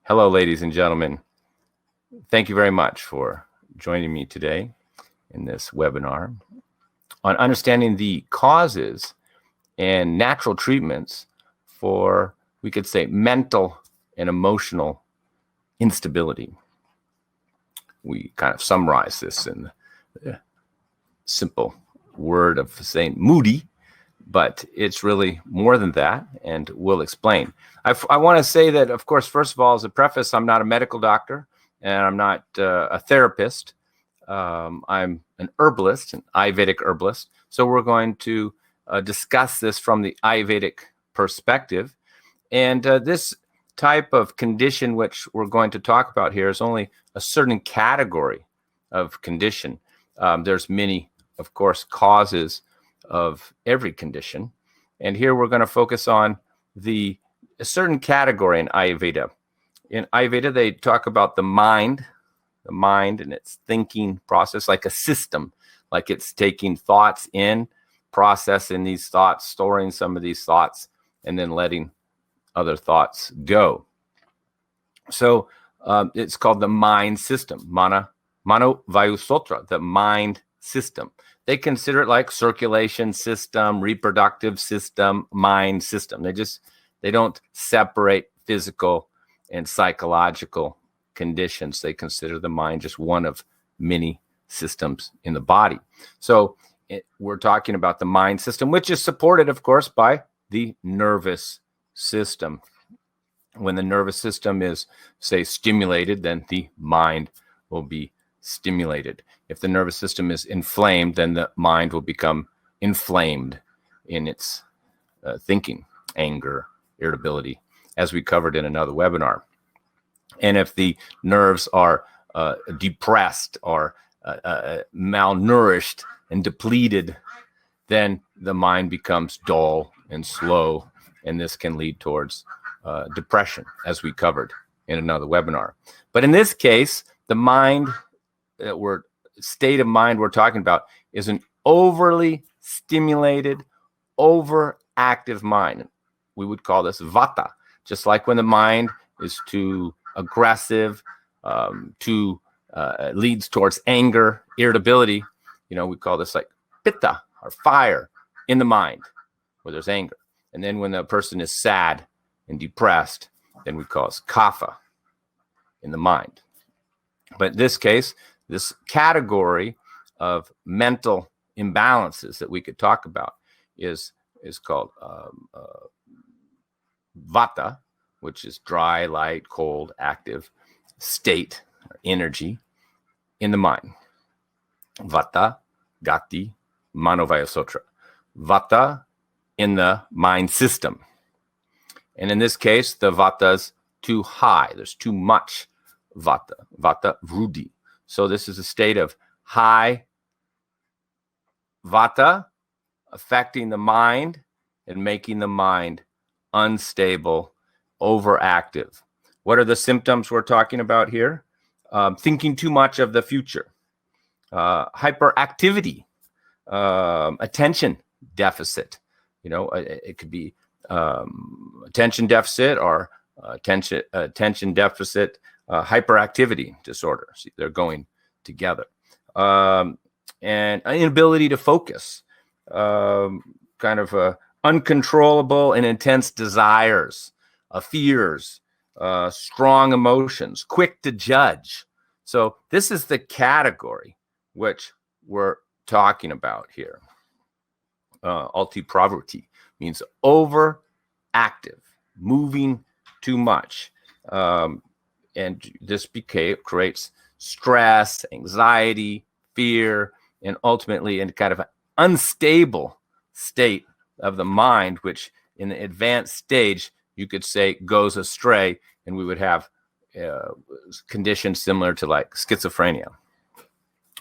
Hello, ladies and gentlemen. Thank you very much for joining me today in this webinar on understanding the causes and natural treatments for, we could say, mental and emotional instability. We kind of summarize this in the simple word of saying moody, but it's really more than that, and we'll explain. I want to say that, of course, first of all, as a preface, I'm not a medical doctor, and I'm not a therapist. I'm an herbalist, an Ayurvedic herbalist. So we're going to discuss this from the Ayurvedic perspective. And this type of condition which we're going to talk about here is only a certain category of condition. There's many, of course, causes of every condition. And here we're going to focus on a certain category in Ayurveda. In Ayurveda, they talk about the mind and its thinking process like a system, like it's taking thoughts in, processing these thoughts, storing some of these thoughts, and then letting other thoughts go. So it's called the mind system, Mano Vayu Sutra, the mind system. They consider it like circulation system, reproductive system, mind system. They don't separate physical and psychological conditions. They consider the mind just one of many systems in the body. So we're talking about the mind system, which is supported, of course, by the nervous system. When the nervous system is, say, stimulated, then the mind will be stimulated. If the nervous system is inflamed, then the mind will become inflamed in its thinking, anger, irritability, as we covered in another webinar. And if the nerves are depressed or malnourished and depleted, then the mind becomes dull and slow, and this can lead towards depression, as we covered in another webinar. But in this case, the mind state of mind we're talking about is an overly stimulated, overactive mind. We would call this Vata, just like when the mind is too aggressive, leads towards anger, irritability. We call this like Pitta, or fire in the mind, where there's anger. And then when the person is sad and depressed, then we call it Kapha in the mind. But in this case, this category of mental imbalances that we could talk about is called Vata, which is dry, light, cold, active state or energy in the mind. Vata, Gati, Mano Vayu Sutra. Vata in the mind system. And in this case, the Vata's too high. There's too much Vata. Vata Vrudi. So this is a state of high Vata affecting the mind and making the mind unstable, overactive. What are the symptoms we're talking about here? Thinking too much of the future, hyperactivity, attention deficit. It could be attention deficit or attention deficit hyperactivity disorder. See, they're going together. And inability to focus, kind of uncontrollable and intense desires, fears, strong emotions, quick to judge. So this is the category which we're talking about here. Altipravruti means overactive, moving too much. And this creates stress, anxiety, fear, and ultimately in kind of an unstable state of the mind, which in the advanced stage, you could say goes astray, and we would have conditions similar to like schizophrenia.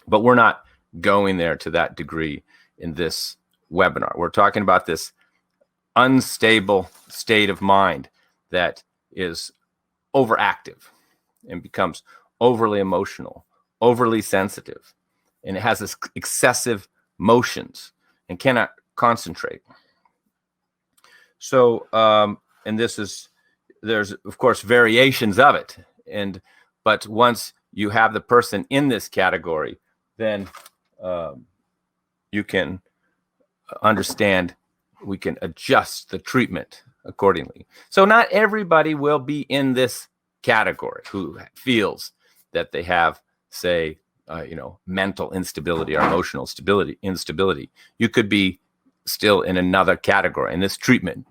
But we're not going there to that degree in this webinar. We're talking about this unstable state of mind that is overactive and becomes overly emotional, overly sensitive, and it has this excessive motions and cannot concentrate. So, and this is there's of course variations of it, but once you have the person in this category, then you can understand, we can adjust the treatment accordingly. So not everybody will be in this category who feels that they have, say, mental instability or emotional instability. You could be still in another category, and this treatment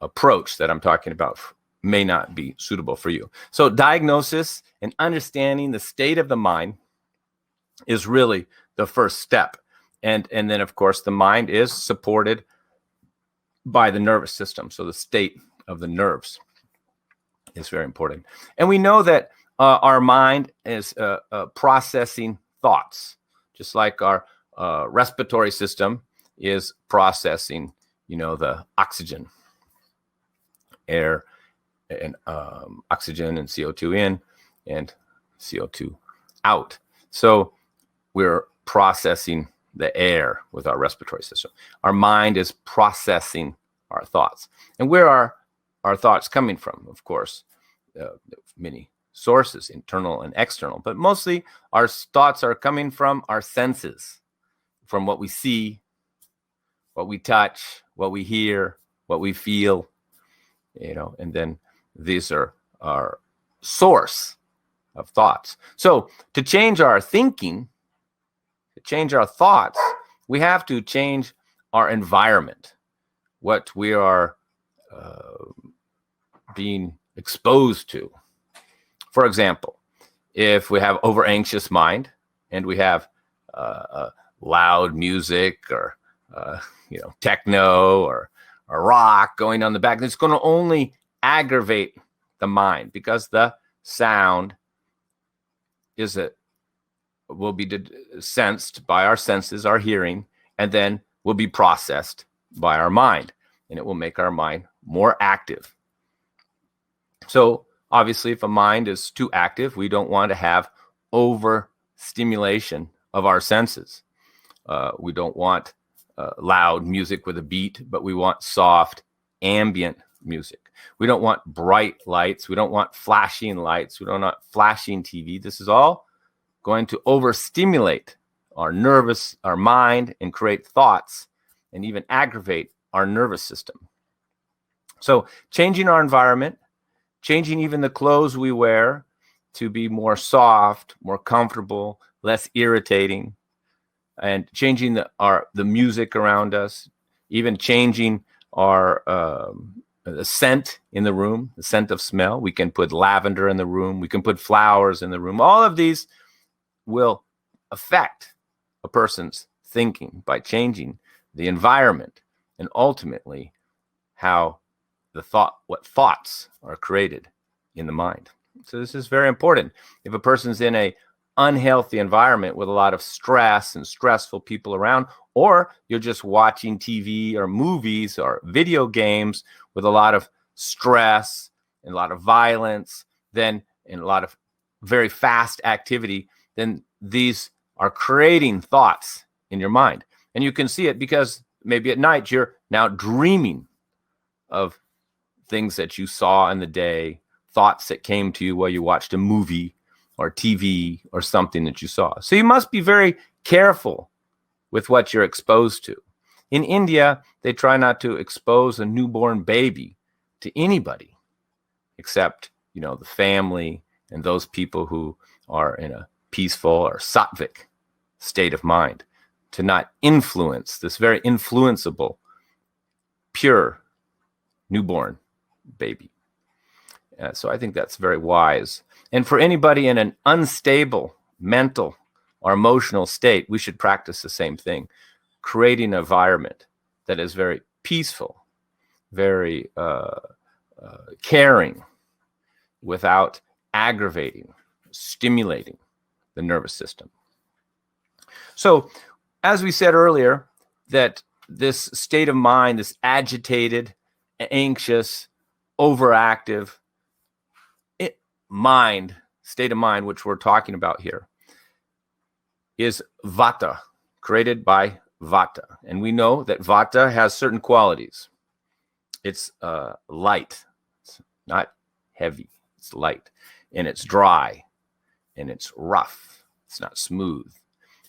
approach that I'm talking about may not be suitable for you. So diagnosis and understanding the state of the mind is really the first step. And then, of course, the mind is supported by the nervous system. So the state of the nerves is very important. And we know that our mind is processing thoughts, just like our respiratory system is processing, the oxygen, air, and oxygen and CO2 in and CO2 out. So we're processing the air with our respiratory system. Our mind is processing our thoughts. And where are our thoughts coming from? Of course, many sources, internal and external, but mostly our thoughts are coming from our senses, from what we see, what we touch, what we hear, what we feel, and then these are our source of thoughts. So to change our thinking, to change our thoughts, we have to change our environment, what we are being exposed to. For example, if we have over anxious mind and we have loud music or techno or rock going on the back, it's going to only aggravate the mind, because the sound will be sensed by our senses, our hearing, and then will be processed by our mind, and it will make our mind more active. So obviously, if a mind is too active, we don't want to have overstimulation of our senses. We don't want loud music with a beat, but we want soft, ambient music. We don't want bright lights. We don't want flashing lights. We don't want flashing TV. This is all going to overstimulate our mind, and create thoughts, and even aggravate our nervous system. So changing our environment, changing even the clothes we wear to be more soft, more comfortable, less irritating, and changing the music around us, even changing our the scent in the room, the scent of smell. We can put lavender in the room. We can put flowers in the room. All of these will affect a person's thinking by changing the environment, and ultimately what thoughts are created in the mind. So this is very important. If a person's in a unhealthy environment with a lot of stress and stressful people around, or you're just watching TV or movies or video games with a lot of stress and a lot of violence, and a lot of very fast activity, then these are creating thoughts in your mind. And you can see it because maybe at night you're now dreaming of things that you saw in the day, thoughts that came to you while you watched a movie or TV or something that you saw. So you must be very careful with what you're exposed to. In India, they try not to expose a newborn baby to anybody except, the family and those people who are in a peaceful or Sattvic state of mind, to not influence this very influenceable, pure newborn baby. So I think that's very wise. And for anybody in an unstable mental or emotional state, we should practice the same thing, creating an environment that is very peaceful, very caring, without aggravating, stimulating the nervous system. So, as we said earlier, that this state of mind, this agitated, anxious, overactive state of mind, which we're talking about here, is Vata, created by Vata. And we know that Vata has certain qualities. It's light, it's not heavy. It's light, and it's dry, and it's rough. It's not smooth,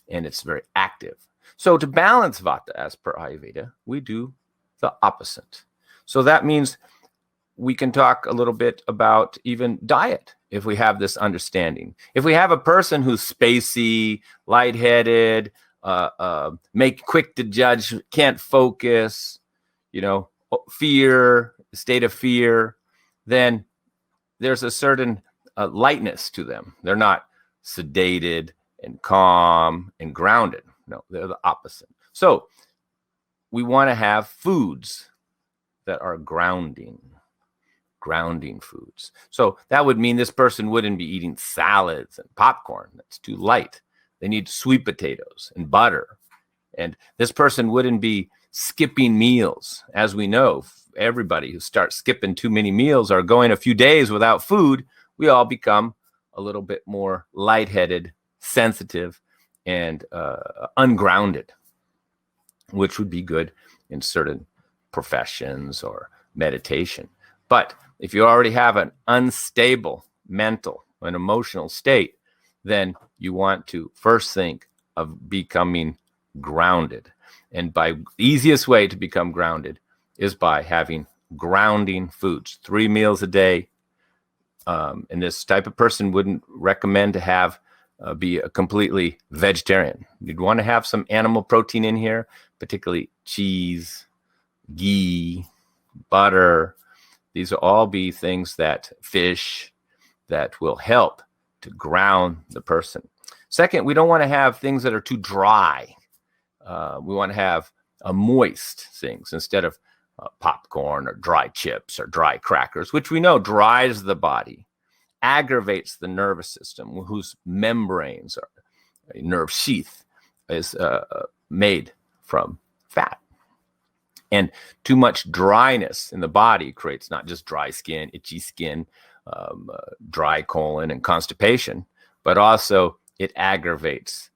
and it's very active. So to balance Vata, as per Ayurveda, we do the opposite. So that means we can talk a little bit about even diet if we have this understanding. If we have a person who's spacey, lightheaded, make quick to judge, can't focus, fear, state of fear, then there's a certain lightness to them. They're not sedated and calm and grounded. No, they're the opposite. So we want to have foods that are grounding foods. So that would mean this person wouldn't be eating salads and popcorn. That's too light. They need sweet potatoes and butter. And this person wouldn't be skipping meals. As we know, everybody who starts skipping too many meals or going a few days without food, we all become a little bit more lightheaded, sensitive, and ungrounded, which would be good in certain professions or meditation. But if you already have an unstable mental and emotional state, then you want to first think of becoming grounded. And the easiest way to become grounded is by having grounding foods, 3 meals a day. And this type of person wouldn't recommend to have be a completely vegetarian. You'd want to have some animal protein in here, particularly cheese, ghee, butter. These will all be things fish that will help to ground the person. Second, we don't want to have things that are too dry. We want to have moist things instead of popcorn or dry chips or dry crackers, which we know dries the body, aggravates the nervous system, whose membranes or nerve sheath is made from fat. And too much dryness in the body creates not just dry skin, itchy skin, dry colon, and constipation, but also it aggravates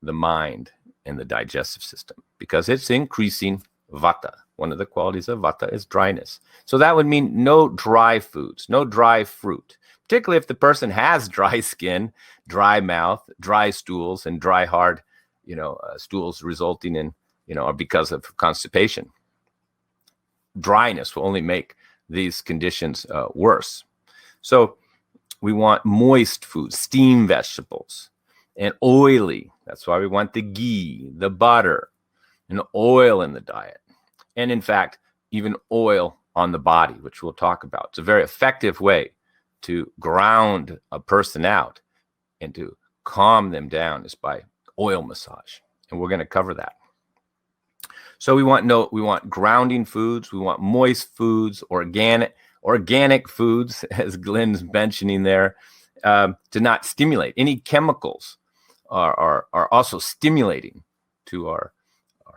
the mind and the digestive system because it's increasing Vata. One of the qualities of Vata is dryness. So that would mean no dry foods, no dry fruit, particularly if the person has dry skin, dry mouth, dry stools, and dry, hard, stools resulting in, or because of constipation. Dryness will only make these conditions worse. So we want moist foods, steamed vegetables, and oily. That's why we want the ghee, the butter, and oil in the diet. And in fact, even oil on the body, which we'll talk about. It's a very effective way to ground a person out and to calm them down is by oil massage. And we're going to cover that. So we want grounding foods, we want moist foods, organic foods, as Glenn's mentioning there, to not stimulate. Any chemicals are also stimulating to our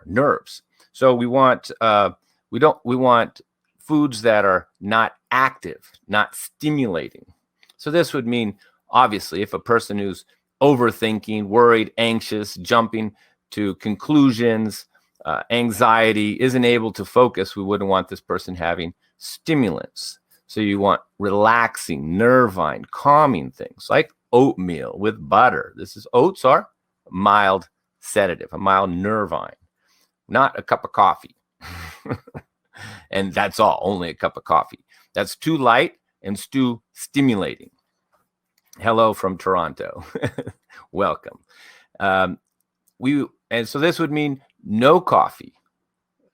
nerves. So we want foods that are not active, not stimulating. So this would mean, obviously, if a person who's overthinking, worried, anxious, jumping to conclusions, anxiety, isn't able to focus, we wouldn't want this person having stimulants. So you want relaxing, nervine, calming things like oatmeal with butter. Oats are mild sedative, a mild nervine, not a cup of coffee. And that's all, only a cup of coffee. That's too light and too stimulating. Hello from Toronto. Welcome. So this would mean no coffee,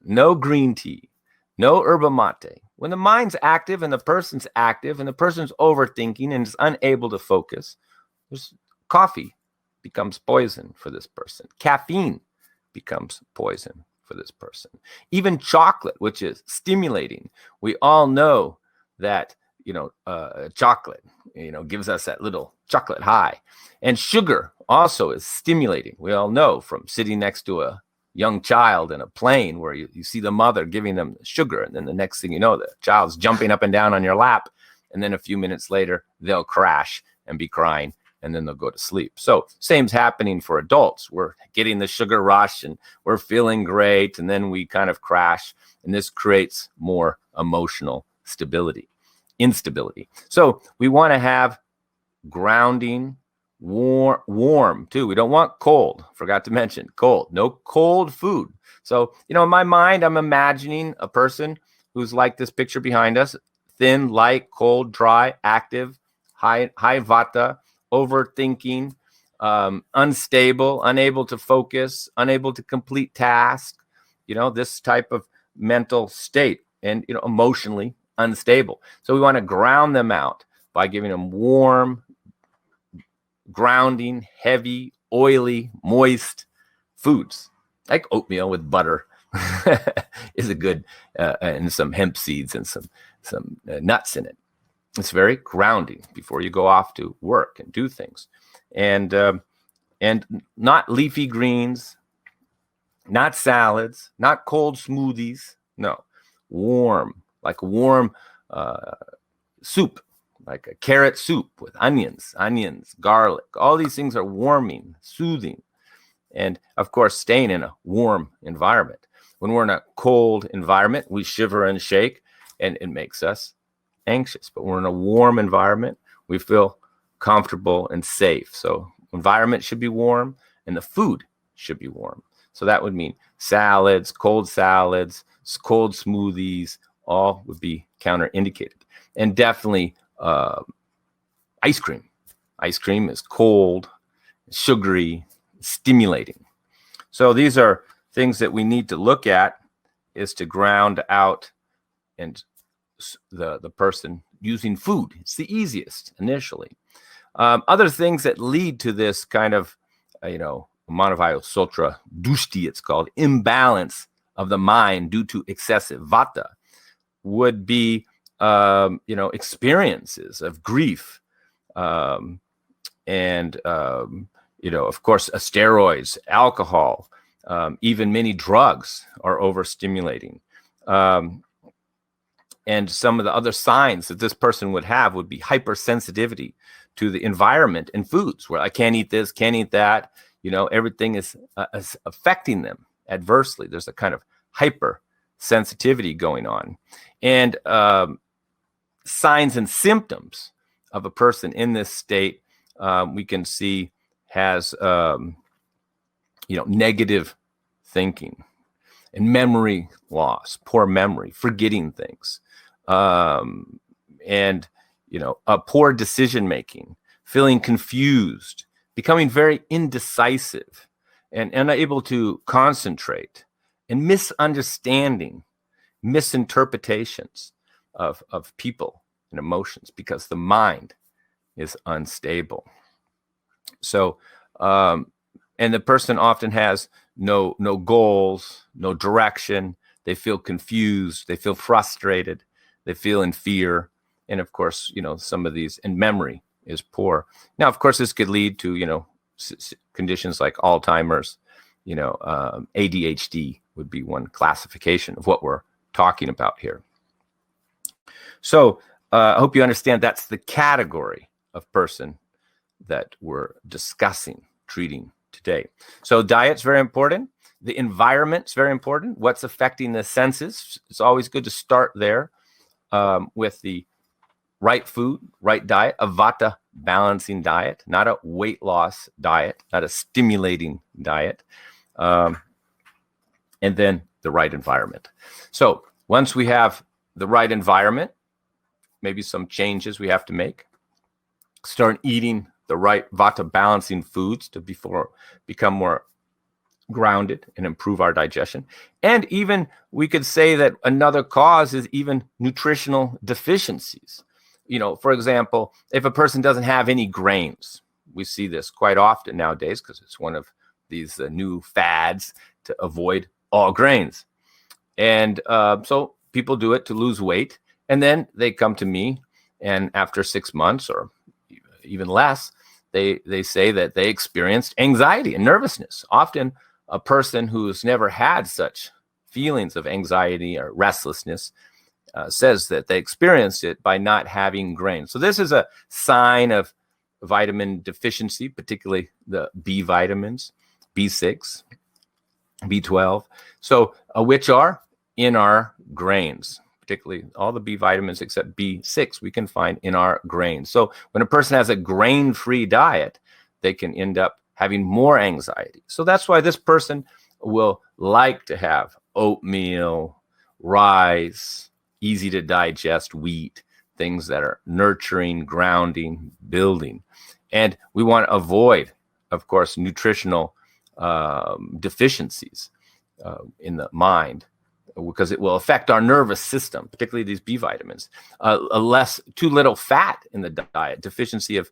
no green tea, no yerba mate. When the mind's active and the person's active and the person's overthinking and is unable to focus, coffee becomes poison for this person. Caffeine becomes poison for this person. Even chocolate, which is stimulating. We all know that, chocolate, gives us that little chocolate high. And sugar also is stimulating. We all know from sitting next to a young child in a plane where you see the mother giving them sugar. And then the next thing you know, the child's jumping up and down on your lap. And then a few minutes later, they'll crash and be crying. And then they'll go to sleep. So same's happening for adults. We're getting the sugar rush and we're feeling great. And then we kind of crash. And this creates more emotional stability. instability. So we want to have grounding, warm too. We don't want cold. Forgot to mention cold. No cold food. So, in my mind, I'm imagining a person who's like this picture behind us: thin, light, cold, dry, active, high Vata, overthinking, unstable, unable to focus, unable to complete tasks. This type of mental state, and emotionally unstable. So we want to ground them out by giving them warm, grounding, heavy, oily, moist foods like oatmeal with butter is a good, and some hemp seeds and some nuts in it. It's very grounding before you go off to work and do things, and not leafy greens, not salads, not cold smoothies. No, warm, like warm soup, like a carrot soup with onions, garlic. All these things are warming, soothing, and of course, staying in a warm environment. When we're in a cold environment, we shiver and shake, and it makes us anxious. But we're in a warm environment, we feel comfortable and safe. So environment should be warm, and the food should be warm. So that would mean salads, cold smoothies, all would be counterindicated. And definitely ice cream. Ice cream is cold, sugary, stimulating. So these are things that we need to look at, is to ground out and the person using food. It's the easiest initially. Other things that lead to this kind of, Manavaya Sotra Dushti, it's called, imbalance of the mind due to excessive Vata, would be, experiences of grief, and, of course, steroids, alcohol, even many drugs are overstimulating. And some of the other signs that this person would have would be hypersensitivity to the environment and foods, where I can't eat this, can't eat that. Everything is affecting them adversely. There's a kind of hypersensitivity going on. And signs and symptoms of a person in this state, we can see has, negative thinking and memory loss, poor memory, forgetting things, and a poor decision making, feeling confused, becoming very indecisive, and unable to concentrate, and misunderstanding, misinterpretations of people and emotions, because the mind is unstable. So, and the person often has no goals, no direction. They feel confused. They feel frustrated. They feel in fear. And of course, some of these, and memory is poor. Now, of course, this could lead to, conditions like Alzheimer's, ADHD would be one classification of what we're talking about here. So I hope you understand that's the category of person that we're discussing, treating today. So diet's very important. The environment's very important. What's affecting the senses? It's always good to start there, with the right food, right diet, a Vata balancing diet, not a weight loss diet, not a stimulating diet, and then the right environment. So once we have the right environment, maybe some changes we have to make. Start eating the right Vata balancing foods to become more grounded and improve our digestion. And even we could say that another cause is even nutritional deficiencies. For example, if a person doesn't have any grains, we see this quite often nowadays because it's one of these new fads to avoid all grains. And so people do it to lose weight. And then they come to me, and after 6 months or even less, they say that they experienced anxiety and nervousness. Often a person who's never had such feelings of anxiety or restlessness says that they experienced it by not having grains. So this is a sign of vitamin deficiency, particularly the B vitamins, B6, B12, so which are in our grains. particularly all the B vitamins except B6 we can find in our grains. So when a person has a grain-free diet, they can end up having more anxiety. So that's why this person will like to have oatmeal, rice, easy to digest wheat, things that are nurturing, grounding, building. And we want to avoid, of course, nutritional deficiencies in the mind, because it will affect our nervous system, particularly these B vitamins. Too little fat in the diet, deficiency of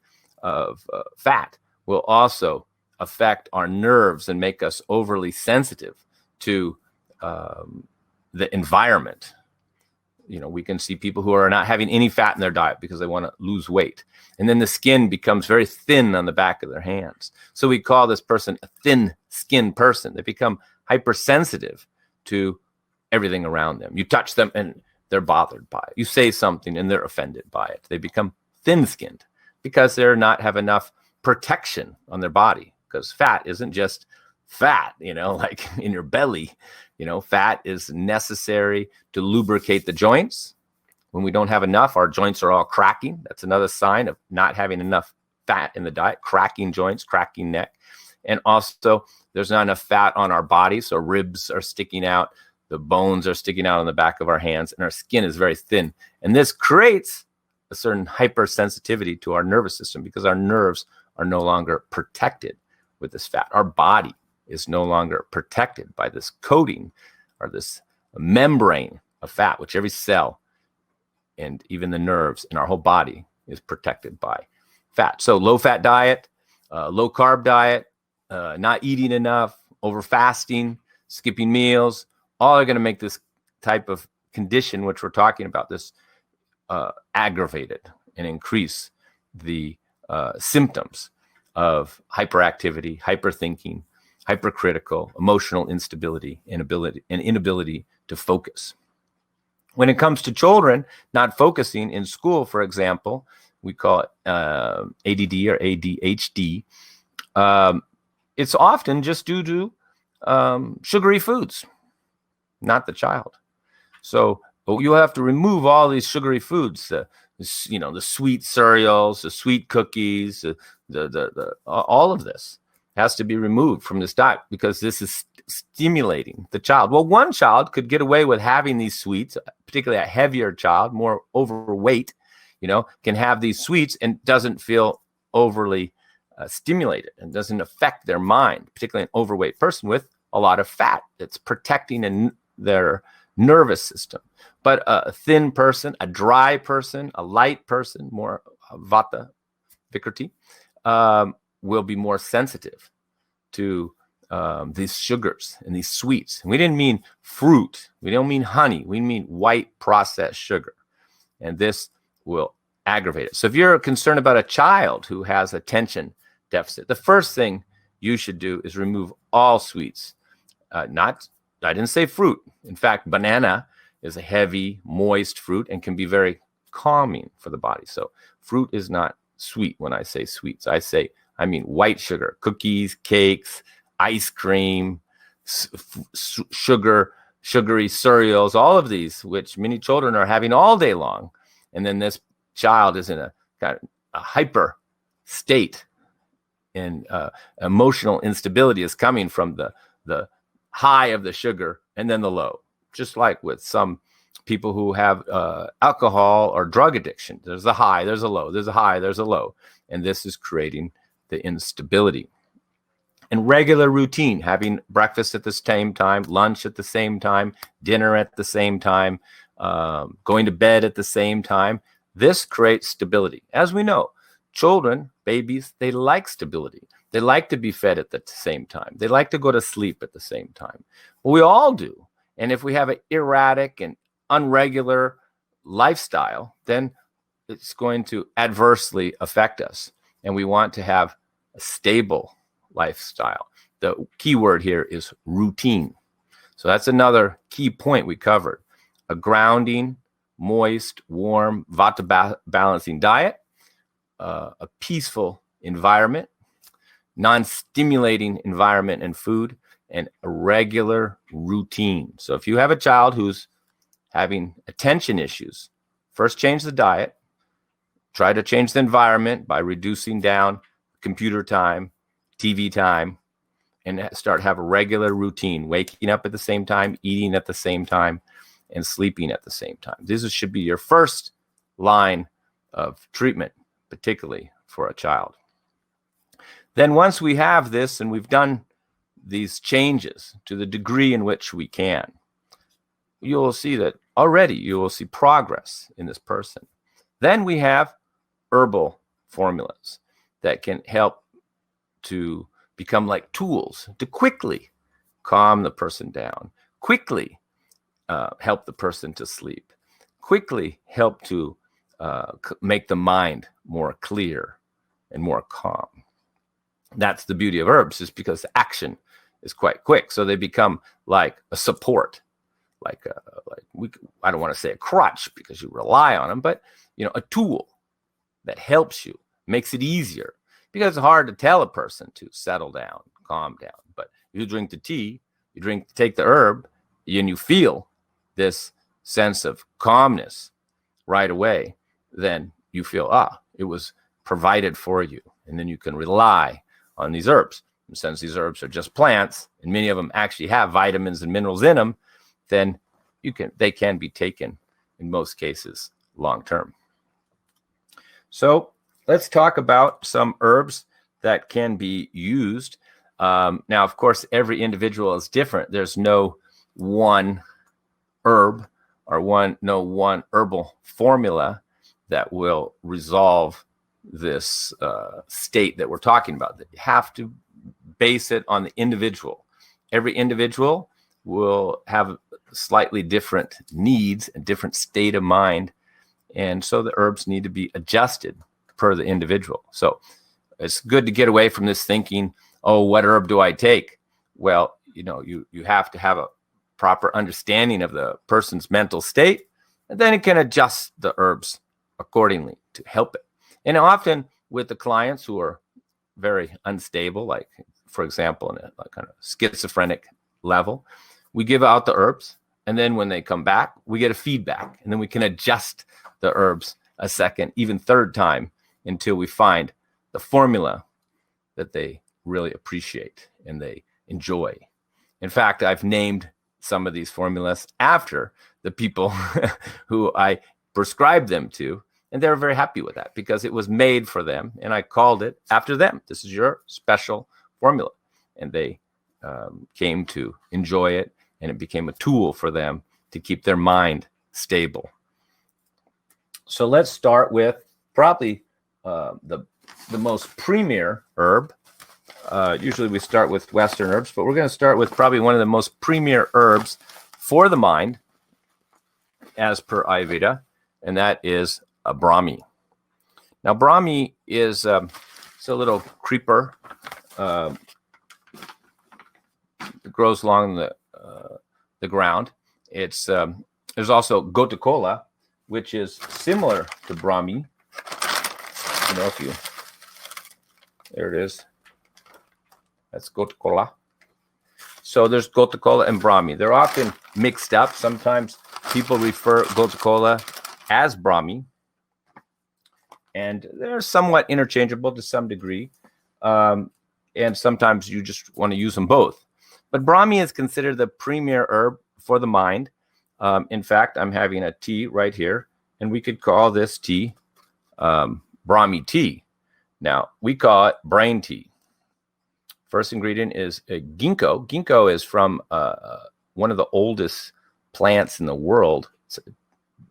fat, will also affect our nerves and make us overly sensitive to the environment. We can see people who are not having any fat in their diet because they want to lose weight. And then the skin becomes very thin on the back of their hands. So we call this person a thin-skinned person. They become hypersensitive to everything around them. You touch them and they're bothered by it. You say something and they're offended by it. They become thin-skinned because they're not have enough protection on their body, because fat isn't just fat, like in your belly. Fat is necessary to lubricate the joints. When we don't have enough, our joints are all cracking. That's another sign of not having enough fat in the diet, cracking joints, cracking neck. And also, there's not enough fat on our body, so ribs are sticking out, the bones are sticking out on the back of our hands, and our skin is very thin. And this creates a certain hypersensitivity to our nervous system because our nerves are no longer protected with this fat. Our body is no longer protected by this coating or this membrane of fat, which every cell and even the nerves in our whole body is protected by fat. So low-fat diet, low-carb diet, not eating enough, over fasting, skipping meals, all are going to make this type of condition, which we're talking about, this aggravated and increase the symptoms of hyperactivity, hyperthinking, hypercritical, emotional instability, inability to focus. When it comes to children not focusing in school, for example, we call it ADD or ADHD. It's often just due to sugary foods, not the child. So you have to remove all these sugary foods, the sweet cereals, the sweet cookies, all of this has to be removed from this diet because this is stimulating the child. Well, one child could get away with having these sweets, particularly a heavier child, more overweight, can have these sweets and doesn't feel overly stimulated and doesn't affect their mind, particularly an overweight person with a lot of fat that's protecting their nervous system. But a thin person, a dry person, a light person, more Vata, Vikriti, will be more sensitive to these sugars and these sweets. And we didn't mean fruit. We don't mean honey. We mean white processed sugar. And this will aggravate it. So if you're concerned about a child who has attention deficit, the first thing you should do is remove all sweets. I didn't say fruit. In fact, banana is a heavy, moist fruit and can be very calming for the body. So fruit is not sweet when I say sweets. I mean white sugar, cookies, cakes, ice cream, sugary cereals, all of these, which many children are having all day long. And then this child is in a hyper state, and emotional instability is coming from the high of the sugar and then the low, just like with some people who have alcohol or drug addiction. There's a high, there's a low, there's a high, there's a low. And this is creating the instability. And regular routine, having breakfast at the same time, lunch at the same time, dinner at the same time, going to bed at the same time. This creates stability. As we know, children, babies, they like stability. They like to be fed at the same time. They like to go to sleep at the same time. Well, we all do. And if we have an erratic and unregular lifestyle, then it's going to adversely affect us. And we want to have a stable lifestyle. The key word here is routine. So that's another key point we covered. A grounding, moist, warm, Vata balancing diet, a peaceful environment, non-stimulating environment and food, and a regular routine. So if you have a child who's having attention issues, first change the diet, try to change the environment by reducing down computer time, TV time, and start have a regular routine, waking up at the same time, eating at the same time, and sleeping at the same time. This should be your first line of treatment, particularly for a child. Then once we have this and we've done these changes to the degree in which we can, you will see that already you will see progress in this person. Then we have herbal formulas that can help to become like tools to quickly calm the person down, quickly help the person to sleep, quickly help to make the mind more clear and more calm. That's the beauty of herbs, is because action is quite quick. So they become like a support, I don't want to say a crutch because you rely on them, but a tool that helps you, makes it easier, because it's hard to tell a person to settle down, calm down. But you drink the tea, take the herb, and you feel this sense of calmness right away, then you feel, it was provided for you. And then you can rely on these herbs. And since these herbs are just plants, and many of them actually have vitamins and minerals in them, then they can be taken in most cases long term. So let's talk about some herbs that can be used. Now, of course, every individual is different. There's no one herb or one herbal formula that will resolve this state that we're talking about. That you have to base it on the individual. Every individual will have slightly different needs and different state of mind. And so the herbs need to be adjusted per the individual. So it's good to get away from this thinking, what herb do I take? Well, you have to have a proper understanding of the person's mental state, and then it can adjust the herbs accordingly to help it. And often with the clients who are very unstable, like, for example, in a kind of schizophrenic level, we give out the herbs, and then when they come back, we get a feedback, and then we can adjust the herbs a second, even third time, until we find the formula that they really appreciate and they enjoy. In fact, I've named some of these formulas after the people who I prescribed them to, and they're very happy with that because it was made for them, and I called it after them. This is your special formula. And they came to enjoy it, and it became a tool for them to keep their mind stable. So let's start with probably the most premier herb. Usually we start with Western herbs, but we're going to start with probably one of the most premier herbs for the mind, as per Ayurveda, and that is a Brahmi. Now, Brahmi is it's a little creeper. It grows along the ground. It's there's also Gotakola, which is similar to Brahmi. There it is. That's Gotakola. So there's Gotakola and Brahmi. They're often mixed up. Sometimes people refer Gotakola as Brahmi, and they're somewhat interchangeable to some degree. And sometimes you just want to use them both. But Brahmi is considered the premier herb for the mind. In fact, I'm having a tea right here, and we could call this tea Brahmi tea. Now, we call it brain tea. First ingredient is ginkgo. Ginkgo is from one of the oldest plants in the world. It's a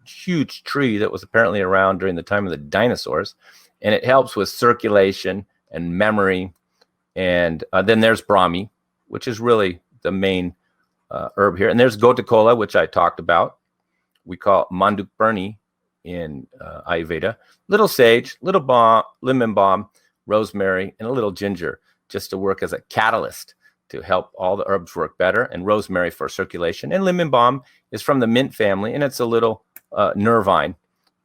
huge tree that was apparently around during the time of the dinosaurs, and it helps with circulation and memory. And then there's Brahmi, which is really the main herb here. And there's Gotakola, which I talked about. We call it Manduk Burni in Ayurveda. Little sage, little balm, lemon balm, rosemary, and a little ginger, just to work as a catalyst to help all the herbs work better. And rosemary for circulation. And lemon balm is from the mint family, and it's a little nervine.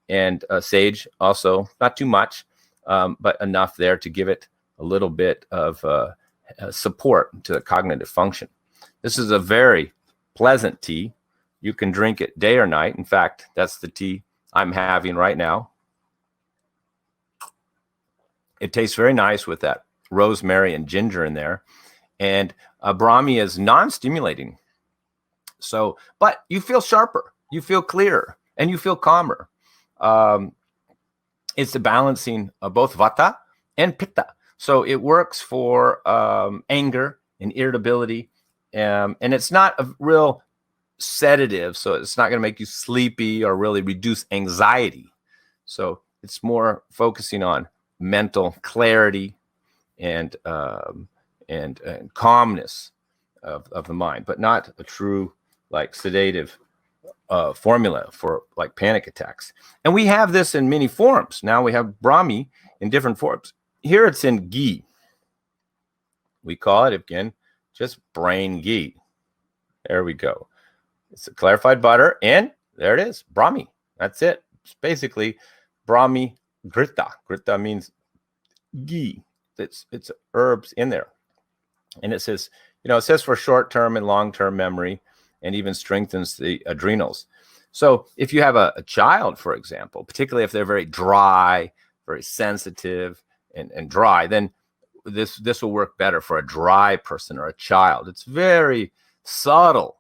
And sage also, not too much, but enough there to give it a little bit of support to the cognitive function. This is a very pleasant tea You can drink it day or night. In fact, that's the tea I'm having right now. It tastes very nice with that rosemary and ginger in there. And Brahmi is non-stimulating. So, but you feel sharper, you feel clearer, and you feel calmer. It's the balancing of both Vata and Pitta. So it works for anger and irritability. And it's not a real sedative, so it's not going to make you sleepy or really reduce anxiety. So it's more focusing on mental clarity and calmness of the mind, but not a true like sedative formula for like panic attacks. And we have this in many forms. Now we have Brahmi in different forms. Here it's in ghee. We call it, again, just brain ghee. There we go. It's a clarified butter, and there it is, Brahmi. That's it. It's basically Brahmi Grita. Grita means ghee. It's herbs in there. And it says, it says for short-term and long-term memory, and even strengthens the adrenals. So if you have a child, for example, particularly if they're very dry, very sensitive and dry, then this will work better for a dry person or a child. It's very subtle.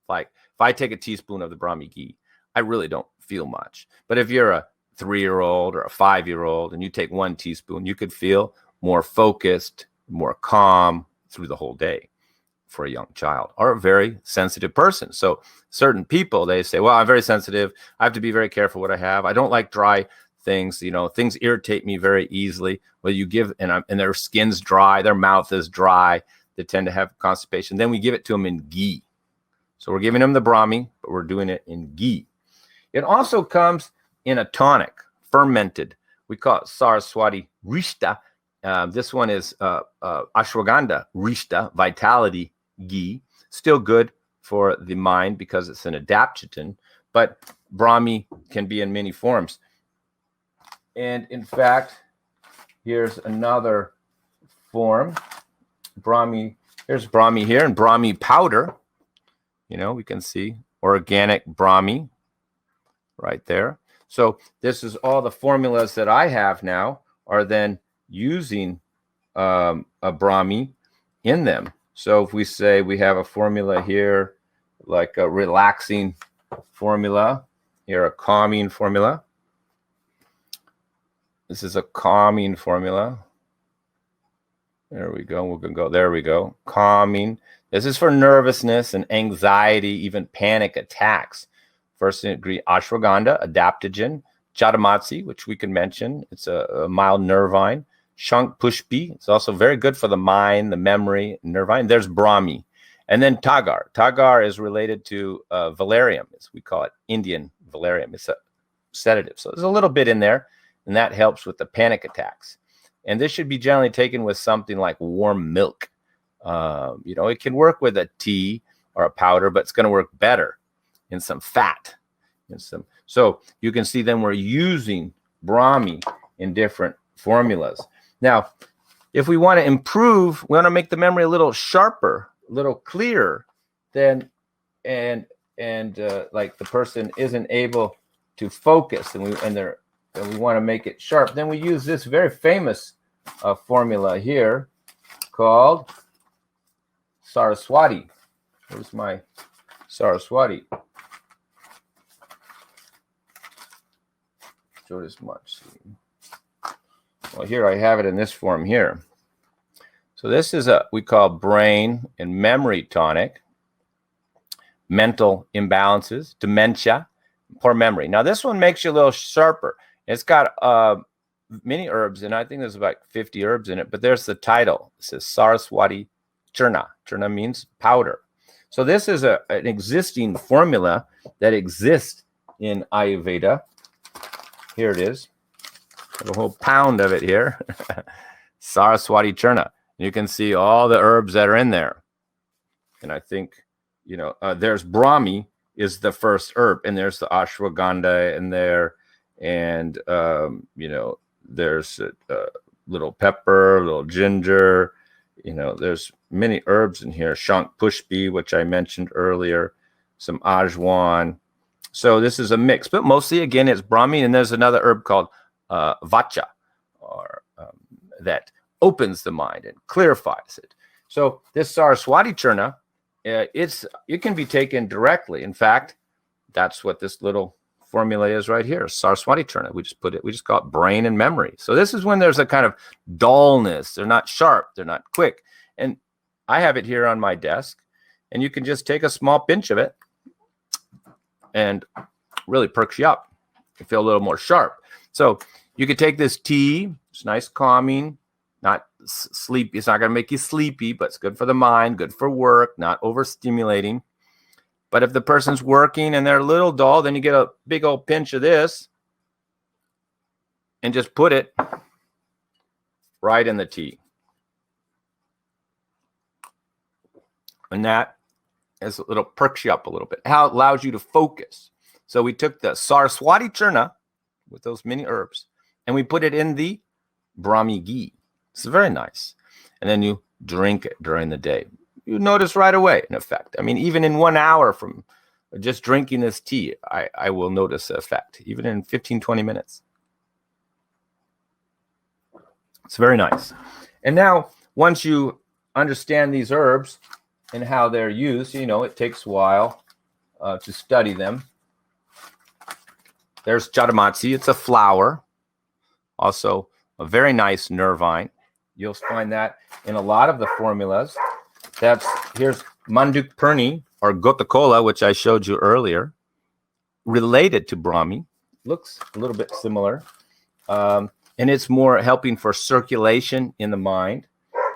Like if I take a teaspoon of the Brahmi ghee, I really don't feel much. But if you're a 3-year-old or a 5-year-old and you take 1 teaspoon, you could feel more focused, more calm through the whole day for a young child or a very sensitive person. So certain people, they say, well, I'm very sensitive. I have to be very careful what I have. I don't like dry things. Things irritate me very easily. Well, you give, and their skin's dry, their mouth is dry. They tend to have constipation. Then we give it to them in ghee. So we're giving them the Brahmi, but we're doing it in ghee. It also comes in a tonic, fermented. We call it Saraswati Rishta. This one is ashwagandha Rishta, vitality ghee. Still good for the mind because it's an adaptogen, but Brahmi can be in many forms. And in fact, here's another form. Brahmi, here's Brahmi here, and Brahmi powder. We can see organic Brahmi right there. So this is all the formulas that I have now are then using a Brahmi in them. So if we say we have a formula here, like a relaxing formula, here a calming formula. This is a calming formula. There we go. We can go. There we go. Calming. This is for nervousness and anxiety, even panic attacks. First degree ashwagandha, adaptogen. Jyotismati, which we can mention. It's a mild nervine. Shankhpushpi. It's also very good for the mind, the memory, nervine. There's Brahmi. And then Tagar. Tagar is related to valerium, as we call it, Indian valerium. It's a sedative. So there's a little bit in there, and that helps with the panic attacks. And this should be generally taken with something like warm milk. It can work with a tea or a powder, but it's going to work better in some fat. So you can see then we're using Brahmi in different formulas. Now, if we want to improve, we want to make the memory a little sharper, a little clearer, then and like the person isn't able to focus, and we want to make it sharp, then we use this very famous formula here called Saraswati. Where's my Saraswati? Jyotismati. Well, here I have it in this form here. So this is we call brain and memory tonic, mental imbalances, dementia, poor memory. Now this one makes you a little sharper. It's got many herbs, and I think there's about 50 herbs in it, but there's the title. It says Saraswati Churna. Churna means powder. So this is an existing formula that exists in Ayurveda. Here it is. I have a whole pound of it here. Saraswati Churna. You can see all the herbs that are in there. And I think, there's Brahmi is the first herb, and there's the ashwagandha in there. And, there's a little pepper, a little ginger. There's many herbs in here. Shankhpushpi, which I mentioned earlier. some ajwain. So this is a mix, but mostly, again, it's Brahmi. And there's another herb called Vata, or that opens the mind and clarifies it. So this Saraswati Churna, it can be taken directly. In fact, that's what this little formula is right here, Saraswati Churna. We just call it brain and memory. So this is when there's a kind of dullness. They're not sharp, they're not quick. And I have it here on my desk, and you can just take a small pinch of it and really perks you up. You feel a little more sharp. So you could take this tea. It's nice, calming, not sleepy. It's not going to make you sleepy, but it's good for the mind, good for work, not overstimulating. But if the person's working and they're a little dull, then you get a big old pinch of this and just put it right in the tea. And that is it'll perks you up a little bit. How it allows you to focus. So we took the Saraswati Churna with those mini herbs, and we put it in the Brahmi ghee. It's very nice. And then you drink it during the day. You notice right away an effect. I mean, even in 1 hour from just drinking this tea, I will notice the effect, even in 15, 20 minutes. It's very nice. And now, once you understand these herbs and how they're used, you know, it takes a while to study them. There's Jyotismati. It's a flower. Also, a very nice nervine. You'll find that in a lot of the formulas. Here's Manduk Purni, or Gotakola, which I showed you earlier, related to Brahmi. Looks a little bit similar. And it's more helping for circulation in the mind.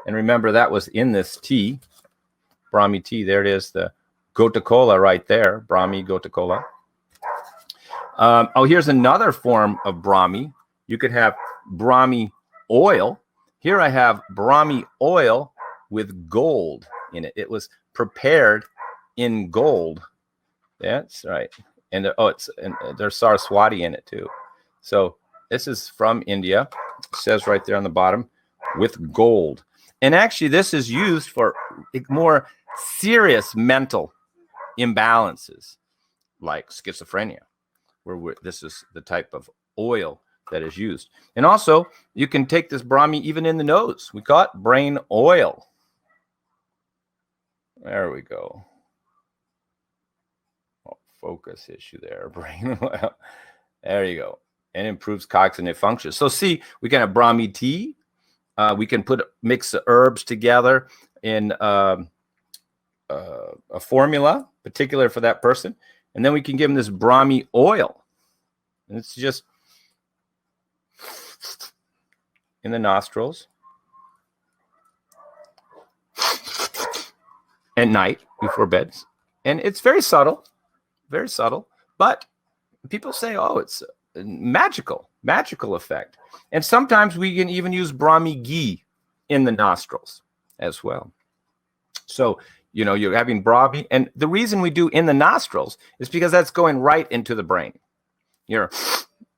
And remember, that was in this tea, Brahmi tea. There it is, the Gotakola right there, Brahmi Gotakola. Here's another form of Brahmi. You could have Brahmi oil. Here I have Brahmi oil with gold in it. It was prepared in gold. That's right. And there's Saraswati in it too. So this is from India. It says right there on the bottom, with gold. And actually, this is used for more serious mental imbalances like schizophrenia, where this is the type of oil that is used. And also, you can take this Brahmi even in the nose. We call it brain oil. There we go. Oh, focus issue there. Brain oil. There you go. And improves cognitive function. So see, we can have Brahmi tea. We can mix the herbs together in a formula, particular for that person. And then we can give them this Brahmi oil. And it's just in the nostrils at night before bed. And it's very subtle, but people say, oh, it's a magical effect. And sometimes we can even use Brahmi ghee in the nostrils as well. So, you know, you're having Brahmi, and the reason we do in the nostrils is because that's going right into the brain. You're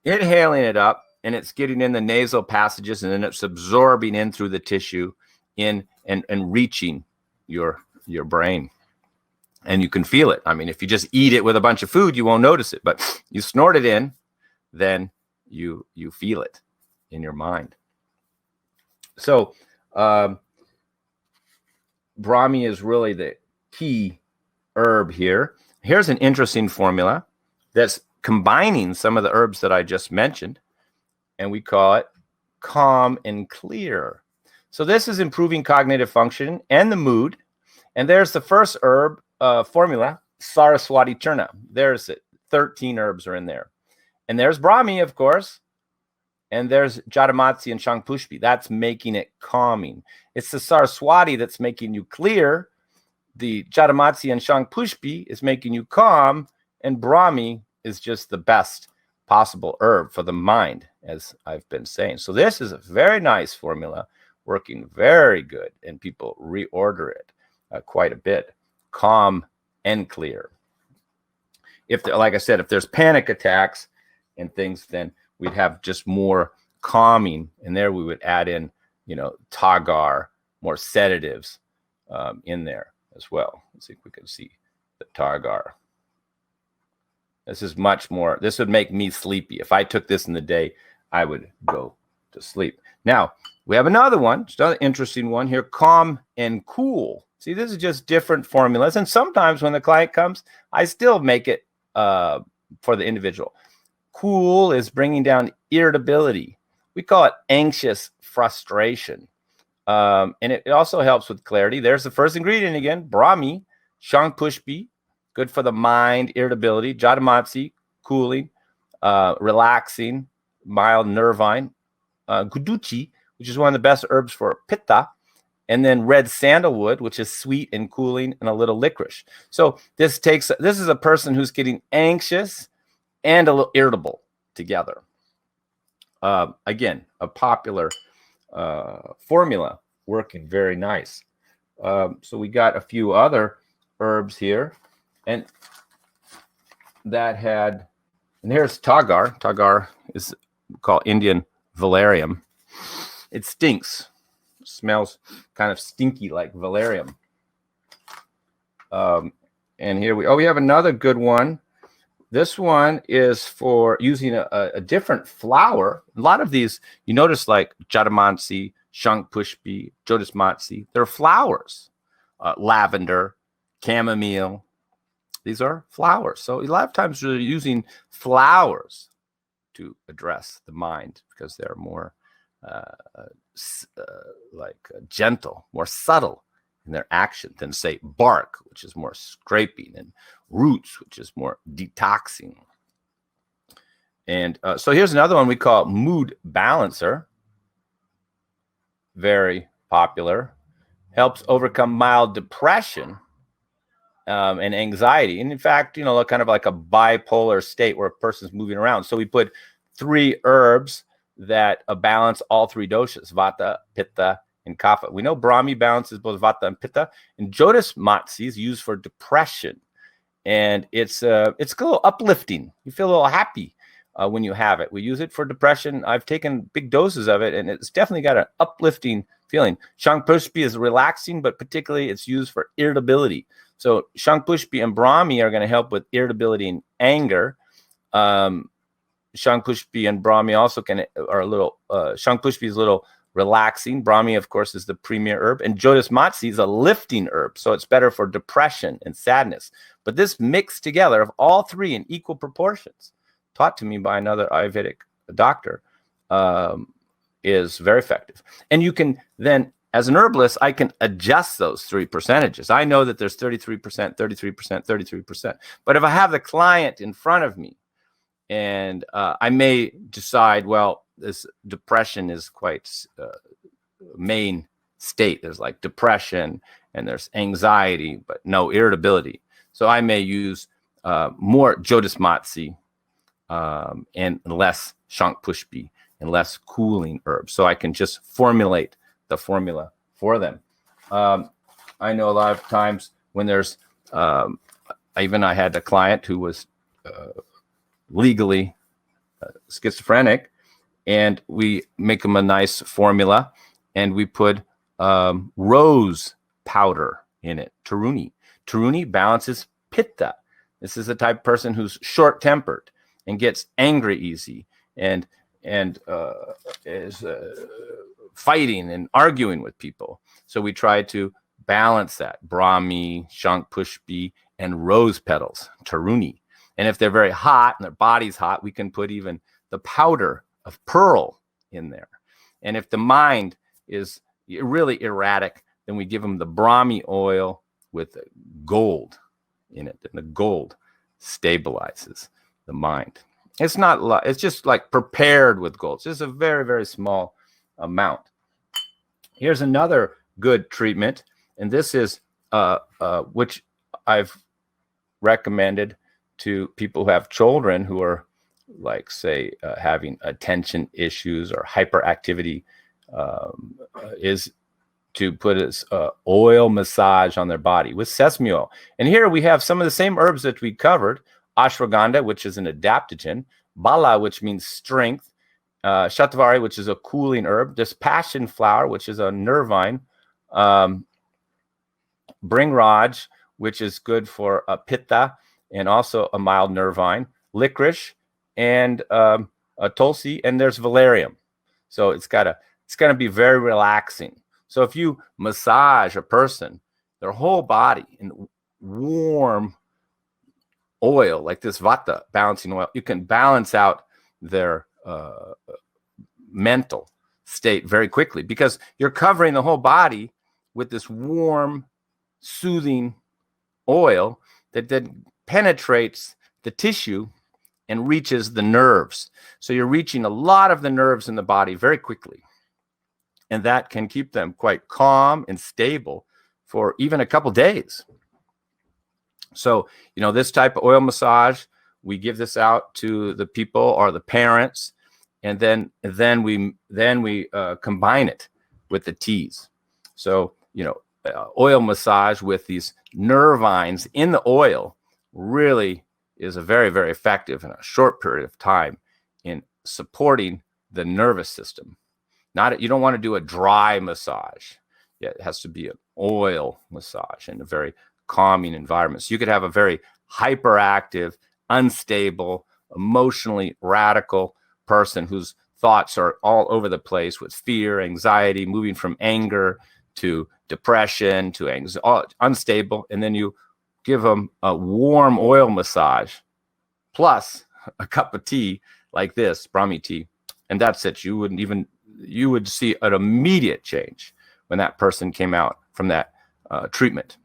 inhaling it up, and it's getting in the nasal passages, and then it's absorbing in through the tissue and reaching your brain. And you can feel it. I mean, if you just eat it with a bunch of food, you won't notice it. But you snort it in, then you feel it in your mind. So Brahmi is really the key herb here. Here's an interesting formula that's combining some of the herbs that I just mentioned, and we call it calm and clear. So this is improving cognitive function and the mood. And there's the first herb formula, Saraswati Churna. There's it. 13 herbs are in there. And there's Brahmi, of course. And there's Jyotismati and shankhpushpi. That's making it calming. It's the Saraswati that's making you clear. The Jyotismati and shankhpushpi is making you calm. And Brahmi is just the best possible herb for the mind, as I've been saying. So this is a very nice formula, working very good. And people reorder it quite a bit. Calm and clear. Like I said, if there's panic attacks and things, then we'd have just more calming, and there we would add in, you know, tagar, more sedatives in there as well. Let's see if we can see the tagar. This is much more. This would make me sleepy. If I took this in the day, I would go to sleep. Now, we have another one, just another interesting one here, calm and cool. See, this is just different formulas. And sometimes when the client comes, I still make it for the individual. Cool is bringing down irritability. We call it anxious frustration. And it also helps with clarity. There's the first ingredient again, Brahmi, shankhpushpi, good for the mind, irritability, Jyotismati, cooling, relaxing, mild nervine, guduchi, which is one of the best herbs for pitta, and then red sandalwood, which is sweet and cooling, and a little licorice. So this is a person who's getting anxious and a little irritable together. Again, a popular formula, working very nice. So we got a few other herbs here, and here's Tagar. Tagar is called Indian valerian. It stinks. It smells kind of stinky like valerian. And here we have another good one. This one is for using a different flower. A lot of these, you notice, like Jyotismati, shankhpushpi, Jyotismati, they're flowers. Lavender, chamomile, these are flowers. So a lot of times we're using flowers to address the mind because they're more gentle, more subtle in their action than, say, bark, which is more scraping, and roots, which is more detoxing. And so here's another one we call mood balancer. Very popular. Helps overcome mild depression and anxiety. And in fact, kind of like a bipolar state where a person's moving around. So we put 3 herbs that balance all 3 doshas, Vata, Pitta, and Kapha. We know Brahmi balances both Vata and Pitta, and Jyotismati is used for depression. And it's a little uplifting. You feel a little happy when you have it. We use it for depression. I've taken big doses of it, and it's definitely got an uplifting feeling. Shankhpushpi is relaxing, but particularly it's used for irritability. So shankhpushpi and Brahmi are going to help with irritability and anger. Shankhpushpi and Brahmi also shankhpushpi is a little relaxing. Brahmi, of course, is the premier herb, and Jyotismati is a lifting herb, so it's better for depression and sadness. But this mixed together of all 3 in equal proportions, taught to me by another Ayurvedic doctor, is very effective. And you can then, as an herbalist, I can adjust those 3 percentages. I know that there's 33%, 33%, 33%. But if I have the client in front of me, and I may decide, well, this depression is quite main state. There's like depression and there's anxiety, but no irritability. So I may use more Jyotismati and less shankhpushpi and less cooling herbs. So I can just formulate the formula for them. I know a lot of times when there's, I had a client who was legally schizophrenic, and we make them a nice formula, and we put rose powder in it, taruni. Taruni balances pitta. This is the type of person who's short-tempered and gets angry easy and is fighting and arguing with people. So we try to balance that. Brahmi, shankhpushpi, and rose petals, taruni. And if they're very hot and their body's hot, we can put even the powder of pearl in there. And if the mind is really erratic, then we give them the Brahmi oil with gold in it. And the gold stabilizes the mind. It's not, it's just like prepared with gold. It's just a very, very small amount. Here's another good treatment. And this is, which I've recommended to people who have children who are, like, say, having attention issues or hyperactivity, is to put as oil massage on their body with sesame oil. And here we have some of the same herbs that we covered: ashwagandha, which is an adaptogen; bala, which means strength; shatavari, which is a cooling herb; this passion flower, which is a nervine; bringraj, which is good for pitta; and also a mild nervine, licorice, and a tulsi, and there's valerium. So it's going to be very relaxing. So if you massage a person, their whole body in warm oil like this Vata balancing oil, you can balance out their mental state very quickly, because you're covering the whole body with this warm, soothing oil that then penetrates the tissue and reaches the nerves. So you're reaching a lot of the nerves in the body very quickly. And that can keep them quite calm and stable for even a couple days. So, this type of oil massage, we give this out to the people or the parents, and then we combine it with the teas. So, oil massage with these nervines in the oil really is a very, very effective in a short period of time in supporting the nervous system. You don't want to do a dry massage. Yeah, it has to be an oil massage in a very calming environment. So you could have a very hyperactive, unstable, emotionally radical person whose thoughts are all over the place with fear, anxiety, moving from anger to depression to unstable. And then you give them a warm oil massage plus a cup of tea like this, Brahmi tea, and that's it. You would see an immediate change when that person came out from that treatment.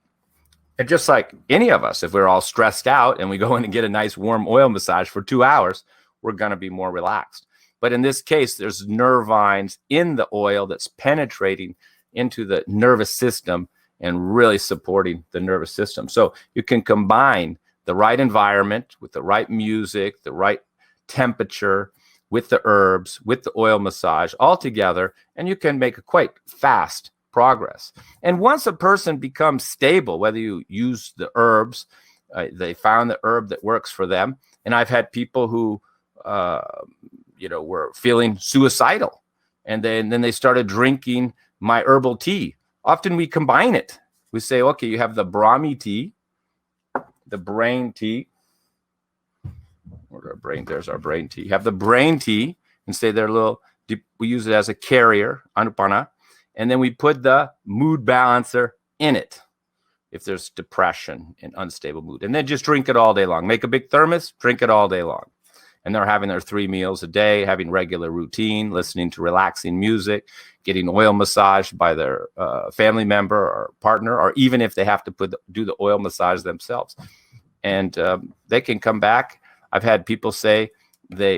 And just like any of us, if we're all stressed out and we go in and get a nice warm oil massage for 2 hours, we're going to be more relaxed. But in this case, there's nervines in the oil that's penetrating into the nervous system and really supporting the nervous system. So you can combine the right environment with the right music, the right temperature, with the herbs, with the oil massage all together, and you can make a quite fast progress. And once a person becomes stable, whether you use the herbs, they found the herb that works for them. And I've had people who, were feeling suicidal, and then they started drinking my herbal tea. Often we combine it. We say, okay, you have the Brahmi tea, the brain tea. There's our brain tea. You have the brain tea, and say they're we use it as a carrier, anupana, and then we put the mood balancer in it if there's depression and unstable mood. And then just drink it all day long. Make a big thermos, drink it all day long. And they're having their 3 meals a day, having regular routine, listening to relaxing music, getting oil massaged by their family member or partner, or even if they have to do the oil massage themselves. And they can come back. I've had people say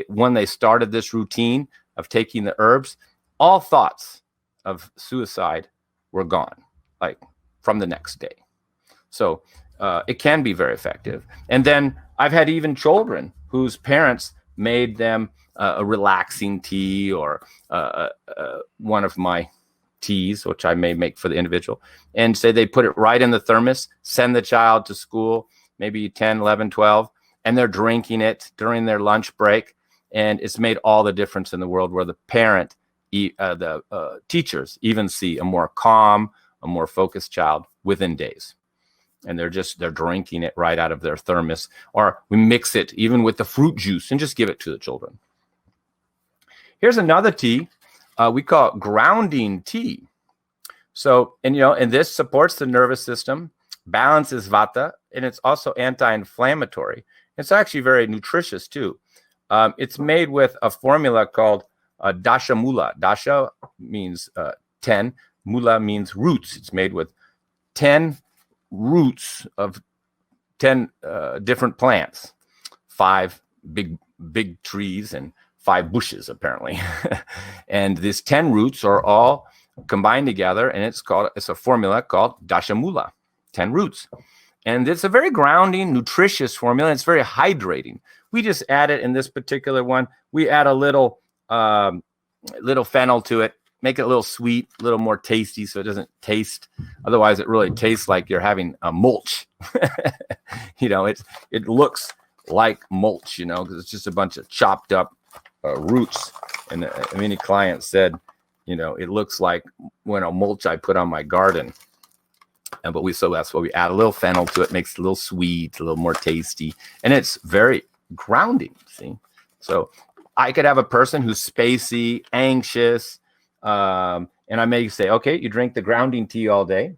when they started this routine of taking the herbs, all thoughts of suicide were gone, like from the next day. So it can be very effective. And then I've had even children whose parents made them a relaxing tea or one of my teas, which I may make for the individual, and say they put it right in the thermos, send the child to school, maybe 10, 11, 12, and they're drinking it during their lunch break. And it's made all the difference in the world, where the parent, the teachers even see a more calm, a more focused child within days. And they're drinking it right out of their thermos, or we mix it even with the fruit juice and just give it to the children. Here's another tea we call it grounding tea. So, and this supports the nervous system, balances Vata, and it's also anti-inflammatory. It's actually very nutritious too. It's made with a formula called Dasha Mula. Dasha means 10. Mula means roots. It's made with 10 roots of 10 different plants, 5 big trees and 5 bushes apparently. And these 10 roots are all combined together, and it's a formula called Dasha Mula, 10 roots. And it's a very grounding, nutritious formula. It's very hydrating. We just add it in this particular one. We add a little fennel to it, make it a little sweet, a little more tasty, so it doesn't taste. Otherwise, it really tastes like you're having a mulch. It looks like mulch, because it's just a bunch of chopped up roots. And many clients said, it looks like when a mulch I put on my garden. So that's why we add a little fennel to it, makes it a little sweet, a little more tasty, and it's very grounding. See, so I could have a person who's spacey, anxious, and I may say, okay, you drink the grounding tea all day,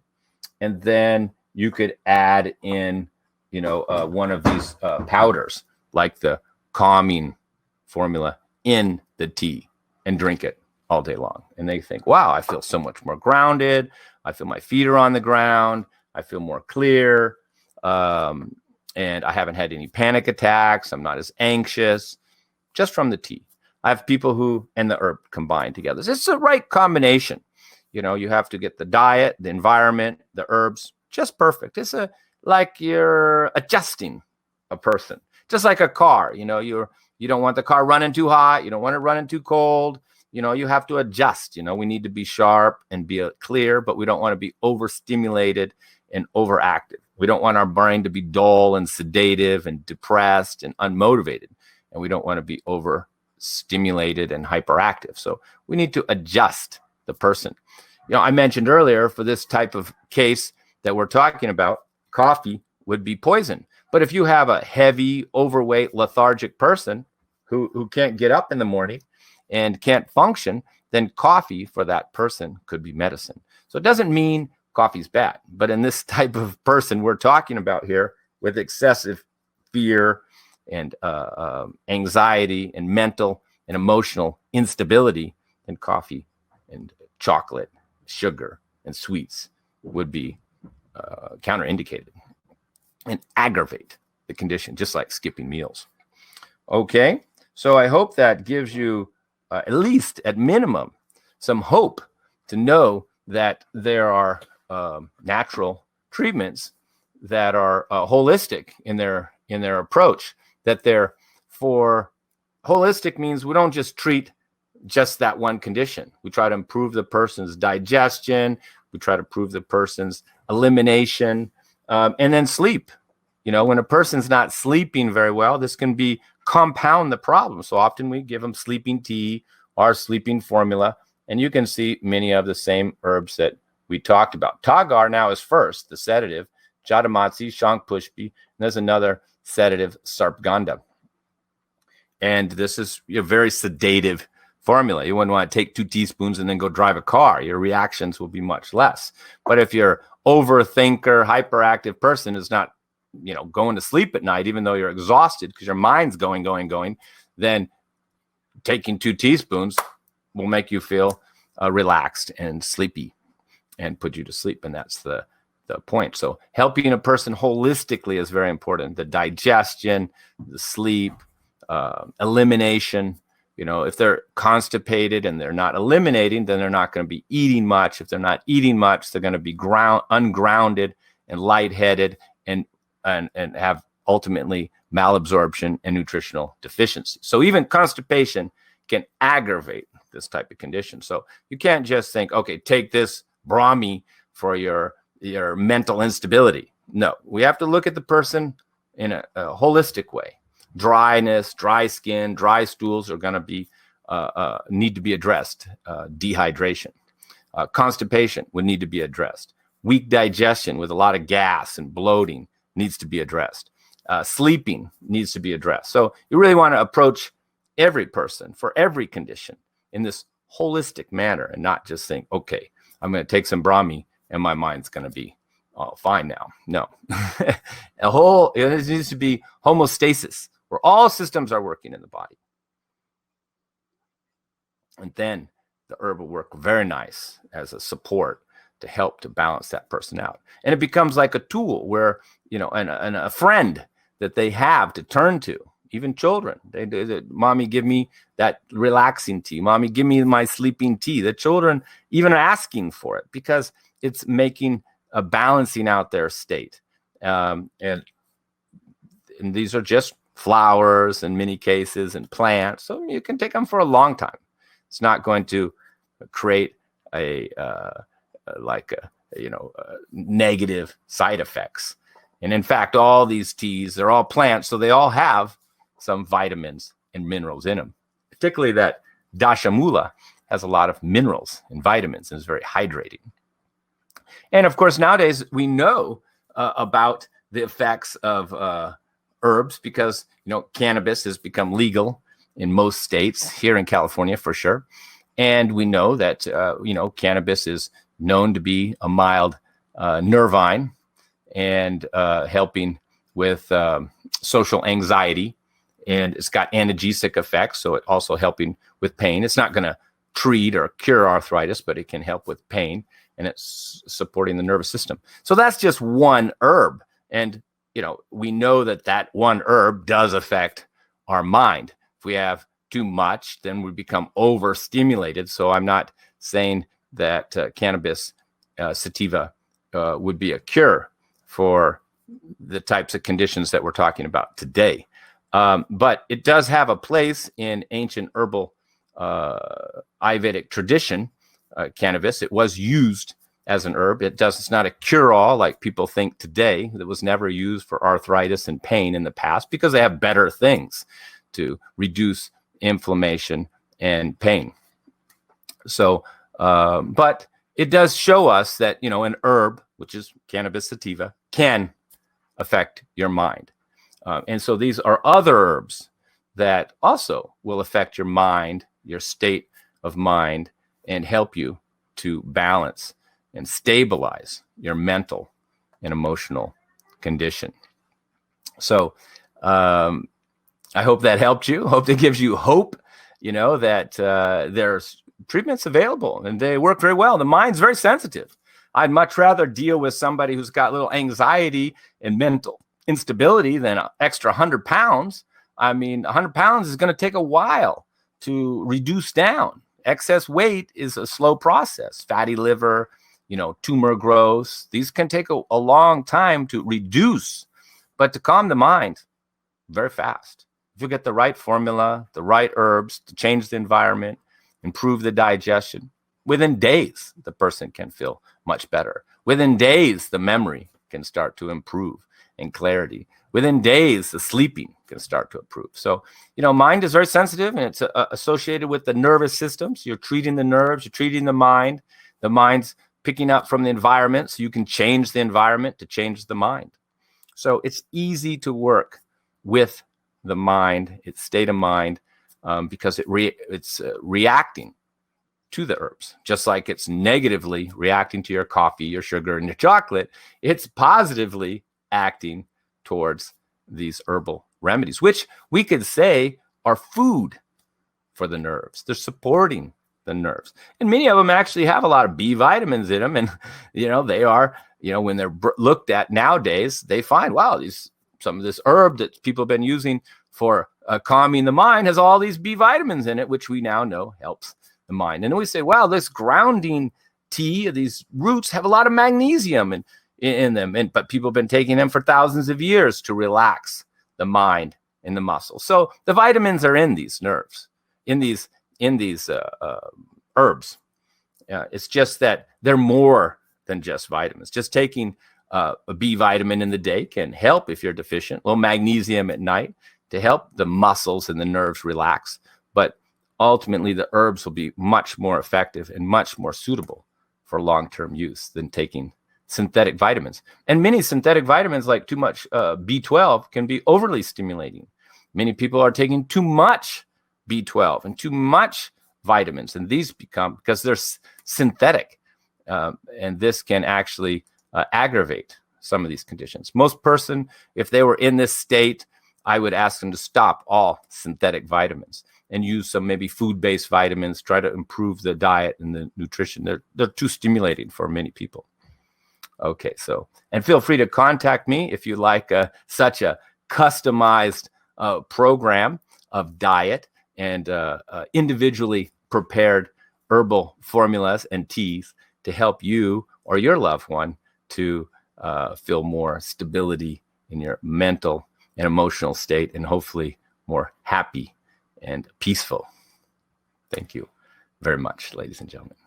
and then you could add in, one of these powders, like the calming formula, in the tea and drink it all day long. And they think, wow, I feel so much more grounded. I feel my feet are on the ground. I feel more clear. And I haven't had any panic attacks. I'm not as anxious, just from the tea. I have people who, and the herb combined together. It's the right combination. You have to get the diet, the environment, the herbs, just perfect. It's like you're adjusting a person, just like a car. You don't want the car running too hot. You don't want it running too cold. You have to adjust. We need to be sharp and be clear, but we don't want to be overstimulated and overactive. We don't want our brain to be dull and sedative and depressed and unmotivated. And we don't want to be overstimulated and hyperactive. So we need to adjust the person. I mentioned earlier, for this type of case that we're talking about, coffee would be poison. But if you have a heavy, overweight, lethargic person who can't get up in the morning and can't function, then coffee for that person could be medicine. So it doesn't mean coffee's bad. But in this type of person we're talking about here, with excessive fear and anxiety and mental and emotional instability, then coffee and chocolate, sugar, and sweets would be counterindicated and aggravate the condition, just like skipping meals. Okay, so I hope that gives you at least, at minimum, some hope to know that there are natural treatments that are holistic in their approach. That they're for holistic means we don't just treat just that one condition. We try to improve the person's digestion. We try to improve the person's elimination, and then sleep. When a person's not sleeping very well, this can compound the problem. So often we give them sleeping tea or sleeping formula, and you can see many of the same herbs that we talked about. Tagar now is first, the sedative, Jyotismati, shankhpushpi, and there's another sedative, sarpgandha. And this is a very sedative formula. You wouldn't want to take 2 teaspoons and then go drive a car. Your reactions will be much less. But if your overthinker, hyperactive person is not, going to sleep at night, even though you're exhausted because your mind's going, then taking 2 teaspoons will make you feel relaxed and sleepy and put you to sleep. And that's the point. So helping a person holistically is very important. The digestion, the sleep, elimination. If they're constipated and they're not eliminating, then they're not going to be eating much. If they're not eating much, they're going to be ungrounded and lightheaded and have ultimately malabsorption and nutritional deficiency. So even constipation can aggravate this type of condition. So you can't just think, okay, take this Brahmi for your mental instability. No, we have to look at the person in a holistic way. Dryness, dry skin, dry stools are going to be need to be addressed. Dehydration, constipation would need to be addressed. Weak digestion with a lot of gas and bloating needs to be addressed. Sleeping needs to be addressed. So you really want to approach every person for every condition in this holistic manner and not just think, okay, I'm going to take some Brahmi and my mind's going to be fine now. No, it needs to be homeostasis, where all systems are working in the body. And then the herb will work very nice as a support to help to balance that person out. And it becomes like a tool where, and a friend that they have to turn to. Even children, mommy, give me that relaxing tea. Mommy, give me my sleeping tea. The children even are asking for it because it's making a balancing out their state. And these are just flowers in many cases and plants. So you can take them for a long time. It's not going to create negative side effects. And in fact, all these teas, they're all plants. So they all have some vitamins and minerals in them, particularly that Dashamula has a lot of minerals and vitamins and is very hydrating. And of course, nowadays we know about the effects of herbs because, cannabis has become legal in most states, here in California for sure. And we know that, cannabis is known to be a mild nervine and helping with social anxiety. And it's got analgesic effects, so it also helping with pain. It's not going to treat or cure arthritis, but it can help with pain, and it's supporting the nervous system. So that's just one herb. And, we know that one herb does affect our mind. If we have too much, then we become overstimulated. So I'm not saying that cannabis sativa would be a cure for the types of conditions that we're talking about today. But it does have a place in ancient herbal Ayurvedic tradition. Cannabis, it was used as an herb. It's not a cure-all like people think today. It was never used for arthritis and pain in the past because they have better things to reduce inflammation and pain. So, but it does show us that, an herb, which is cannabis sativa, can affect your mind. And so these are other herbs that also will affect your mind, your state of mind, and help you to balance and stabilize your mental and emotional condition. So I hope that helped you. Hope that gives you hope, that there's treatments available and they work very well. The mind's very sensitive. I'd much rather deal with somebody who's got little anxiety and mental instability than an extra 100 pounds. 100 pounds is going to take a while to reduce down. Excess weight is a slow process. Fatty liver, tumor growth. These can take a long time to reduce, but to calm the mind, very fast. If you get the right formula, the right herbs to change the environment, improve the digestion, within days, the person can feel much better. Within days, the memory can start to improve and clarity. Within days, the sleeping can start to improve. So, mind is very sensitive and it's associated with the nervous systems. You're treating the nerves, you're treating the mind. The mind's picking up from the environment, so you can change the environment to change the mind. So it's easy to work with the mind, its state of mind, because it's reacting to the herbs. Just like it's negatively reacting to your coffee, your sugar, and your chocolate, it's positively acting towards these herbal remedies, which we could say are food for the nerves. They're supporting the nerves. And many of them actually have a lot of B vitamins in them. And, they are, when they're looked at nowadays, they find, wow, some of this herb that people have been using for calming the mind has all these B vitamins in it, which we now know helps the mind. And then we say, wow, this grounding tea, these roots have a lot of magnesium in them. But people have been taking them for thousands of years to relax the mind and the muscles. So the vitamins are in these nerves, in these herbs. It's just that they're more than just vitamins. Just taking a B vitamin in the day can help if you're deficient. A little magnesium at night to help the muscles and the nerves relax. But ultimately, the herbs will be much more effective and much more suitable for long-term use than taking synthetic vitamins. And many synthetic vitamins, like too much B12, can be overly stimulating. Many people are taking too much B12 and too much vitamins, and these become, because they're synthetic, and this can actually aggravate some of these conditions. Most person, if they were in this state, I would ask them to stop all synthetic vitamins and use some maybe food-based vitamins, try to improve the diet and the nutrition. They're too stimulating for many people. Okay, so, and feel free to contact me if you like such a customized program of diet and individually prepared herbal formulas and teas to help you or your loved one to feel more stability in your mental and emotional state, and hopefully more happy and peaceful. Thank you very much, ladies and gentlemen.